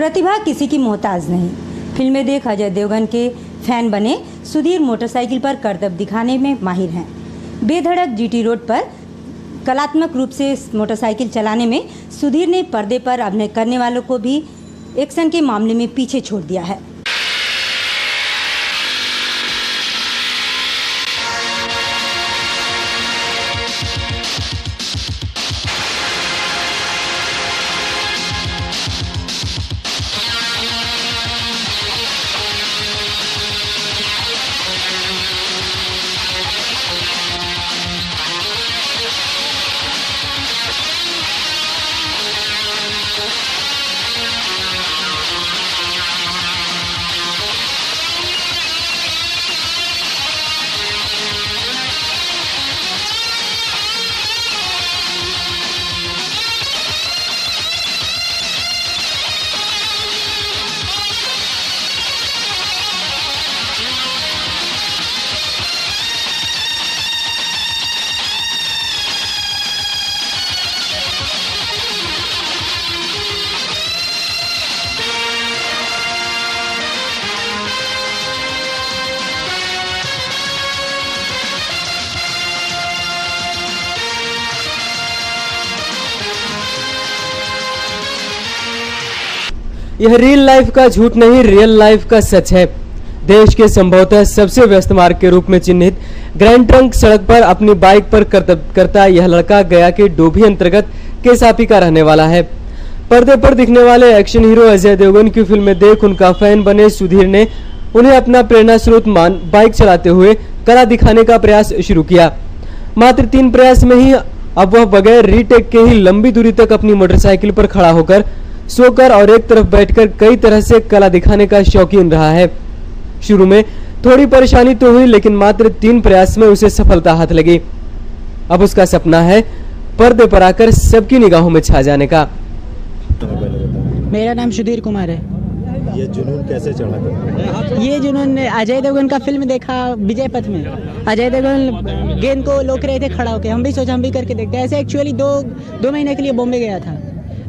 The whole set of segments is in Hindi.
प्रतिभा किसी की मोहताज नहीं। फिल्में देख अजय देवगन के फैन बने सुधीर मोटरसाइकिल पर करतब दिखाने में माहिर हैं। बेधड़क जीटी रोड पर कलात्मक रूप से मोटरसाइकिल चलाने में सुधीर ने पर्दे पर अभिनय करने वालों को भी एक्शन के मामले में पीछे छोड़ दिया है। यह रियल लाइफ का झूठ नहीं, रियल लाइफ का सच है। देश के संभवतः सबसे व्यस्त मार्ग के रूप में चिन्हित ग्रैंड ट्रंक सड़क पर अपनी बाइक पर करतब करता यह लड़का गया के डोभी अंतर्गत केसापी का रहने वाला है। पर्दे पर दिखने वाले एक्शन हीरो अजय देवगन की फिल्में देख उनका फैन बने सुधीर ने उन्हें अपना प्रेरणा स्रोत मान बाइक चलाते हुए कला दिखाने का प्रयास शुरू किया। मात्र 3 प्रयास में ही अब वह बगैर रीटेक के ही लंबी दूरी तक अपनी मोटरसाइकिल पर खड़ा होकर, सोकर और एक तरफ बैठकर कई तरह से कला दिखाने का शौकीन रहा है। शुरू में थोड़ी परेशानी तो हुई, लेकिन मात्र 3 प्रयास में उसे सफलता हाथ लगी। अब उसका सपना है पर्दे पर आकर सबकी निगाहों में छा जाने का। मेरा नाम सुधीर कुमार है। ये जुनून कैसे चढ़ा? ये जुनून अजय देवगन का फिल्म देखा विजय पथ में। अजय देवगन गेंद को लोक रहे थे खड़ा होकर, हम भी सोचा हम भी करके देखते हैं। ऐसे एक्चुअली दो महीने के लिए बॉम्बे गया था,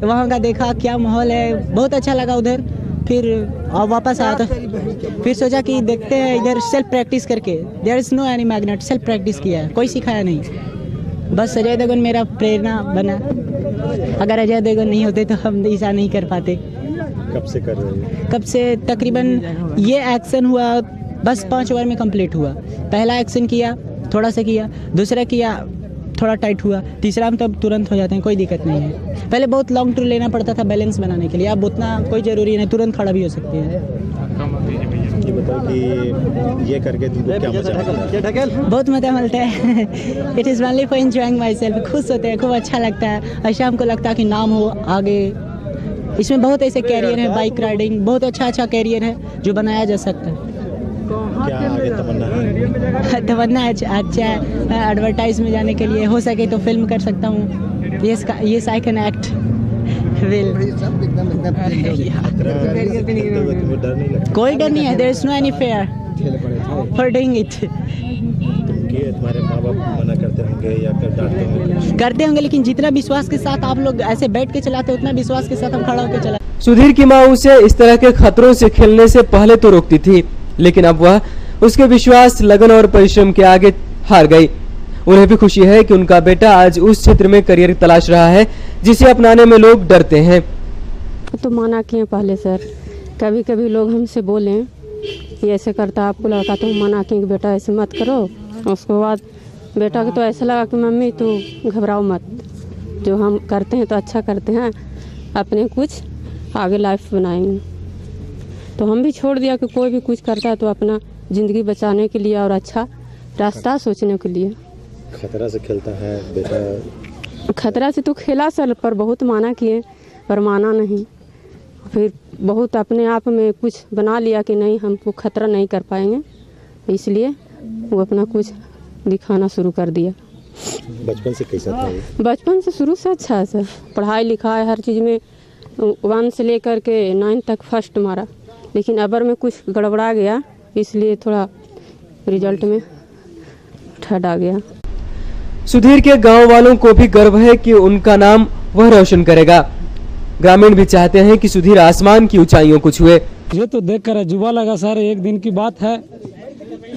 वहाँ का देखा क्या माहौल है, बहुत अच्छा लगा उधर। फिर वापस आया तो फिर सोचा कि देखते हैं इधर सेल्फ प्रैक्टिस करके। There is no any magnet, self practice किया है, कोई सिखाया नहीं। बस अजय देवगन मेरा प्रेरणा बना। अगर अजय देवगन नहीं होते तो हम ऐसा नहीं कर पाते। कब से कर रहे हैं? कब से? तकरीबन ये एक्शन हुआ बस 5 बार में कंप्लीट हुआ। पहला एक्शन किया, थोड़ा सा किया, दूसरा किया, थोड़ा टाइट हुआ, तीसरा में तब तुरंत हो जाते हैं, कोई दिक्कत नहीं है। पहले बहुत लॉन्ग टूर लेना पड़ता था बैलेंस बनाने के लिए, अब उतना कोई ज़रूरी नहीं, तुरंत खड़ा भी हो सकते हैं। ये बताओ कि ये करके तुमको क्या मजा आता है? बहुत मज़ा मिलता है। It is only for enjoying my self. खुश होते हैं, खूब अच्छा लगता है। और शाम को लगता है कि नाम हो आगे। इसमें बहुत ऐसे कैरियर है, बाइक राइडिंग बहुत अच्छा कैरियर है जो बनाया जा सकता है। क्या आगे तमन्ना है? तमन्ना अच्छा है, एडवर्टाइज में जाने के लिए, हो सके तो फिल्म कर सकता हूँ। ये आई कैन एक्ट विल। कोई डर नहीं है, there is no any fear for doing it. तुम्हारे माँ बाप मना करते होंगे या डांटते होंगे? करते होंगे, लेकिन जितना विश्वास के साथ आप लोग ऐसे बैठ के चलाते उतना विश्वास के साथ हम खड़ा होकर चला। सुधीर की माँ उसे इस तरह के खतरों से खेलने से पहले तो रोकती थी, लेकिन अब वह उसके विश्वास, लगन और परिश्रम के आगे हार गई। उन्हें भी खुशी है कि उनका बेटा आज उस क्षेत्र में करियर तलाश रहा है जिसे अपनाने में लोग डरते हैं। तो मना किए पहले सर, कभी कभी लोग हमसे बोले ये ऐसे करता आपको लड़का, तो मना किए कि बेटा ऐसे मत करो। उसके बाद बेटा को तो ऐसा लगा कि मम्मी तू घबराओ मत, जो हम करते हैं तो अच्छा करते हैं, अपने कुछ आगे लाइफ बनाएंगे। तो हम भी छोड़ दिया कि कोई भी कुछ करता है तो अपना ज़िंदगी बचाने के लिए और अच्छा रास्ता सोचने के लिए। खतरा से खेलता है बेटा? खतरा से तो खेला सर, पर बहुत माना किए पर माना नहीं। फिर बहुत अपने आप में कुछ बना लिया कि नहीं हमको खतरा नहीं कर पाएंगे, इसलिए वो अपना कुछ दिखाना शुरू कर दिया। बचपन से कैसा था? बचपन से शुरू से अच्छा है सर, पढ़ाई लिखाई हर चीज़ में 1 से लेकर के 9 तक फर्स्ट मारा, लेकिन अबर में कुछ गड़बड़ा गया, इसलिए थोड़ा रिजल्ट में थर्ड आ गया। सुधीर के गांव वालों को भी गर्व है कि उनका नाम वह रोशन करेगा। ग्रामीण भी चाहते हैं कि सुधीर आसमान की ऊंचाइयों को छुए। ये तो देखकर अजूबा लगा सर। एक दिन की बात है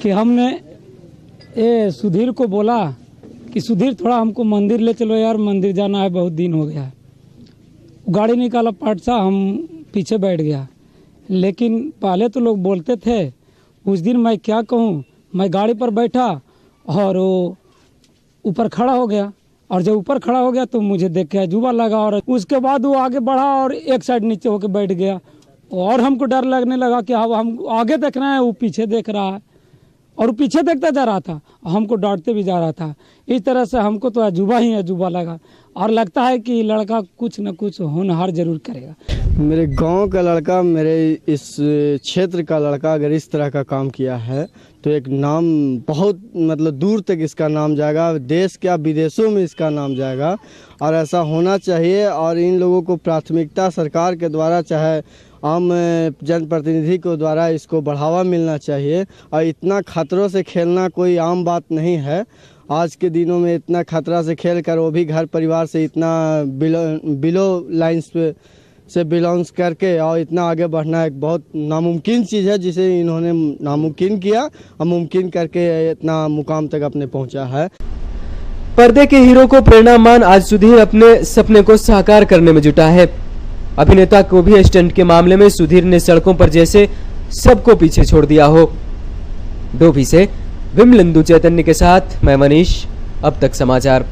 कि हमने ये सुधीर को बोला कि सुधीर थोड़ा हमको मंदिर ले चलो यार, मंदिर जाना है, बहुत दिन हो गया। गाड़ी निकाला पार्ट सा, हम पीछे बैठ गया। लेकिन पहले तो लोग बोलते थे, उस दिन मैं क्या कहूँ, मैं गाड़ी पर बैठा और वो ऊपर खड़ा हो गया, और जब ऊपर खड़ा हो गया तो मुझे देख के अजूबा लगा, और उसके बाद वो आगे बढ़ा और एक साइड नीचे होकर बैठ गया, और हमको डर लगने लगा कि अब हम आगे देख रहे हैं, वो पीछे देख रहा है, और वो पीछे देखता जा रहा था, हमको डांटते भी जा रहा था। इस तरह से हमको तो अजूबा ही अजूबा लगा, और लगता है कि लड़का कुछ न कुछ होनहार जरूर करेगा। मेरे गांव का लड़का, मेरे इस क्षेत्र का लड़का अगर इस तरह का काम किया है तो एक नाम बहुत मतलब दूर तक इसका नाम जाएगा, देश क्या विदेशों में इसका नाम जाएगा, और ऐसा होना चाहिए। और इन लोगों को प्राथमिकता सरकार के द्वारा, चाहे आम जनप्रतिनिधि को द्वारा इसको बढ़ावा मिलना चाहिए। और इतना खतरों से खेलना कोई आम बात नहीं है। आज के दिनों में इतना खतरा से खेल कर, वो भी घर परिवार से इतना बिलो लाइन्स से बिलोंग्स करके, और इतना आगे बढ़ना एक बहुत नामुमकिन चीज़ है, जिसे इन्होंने नामुमकिन किया और मुमकिन करके इतना मुकाम तक अपने पहुंचा है। पर्दे के हीरो को प्रेरणा मान आज सुधीर अपने सपने को साकार करने में जुटा है। अभिनेता को भी स्टंट के मामले में सुधीर ने सड़कों पर जैसे सबको पीछे छोड़ दिया हो। डोभी से विमलेंदु चैतन्य के साथ मैं मनीष, अब तक समाचार।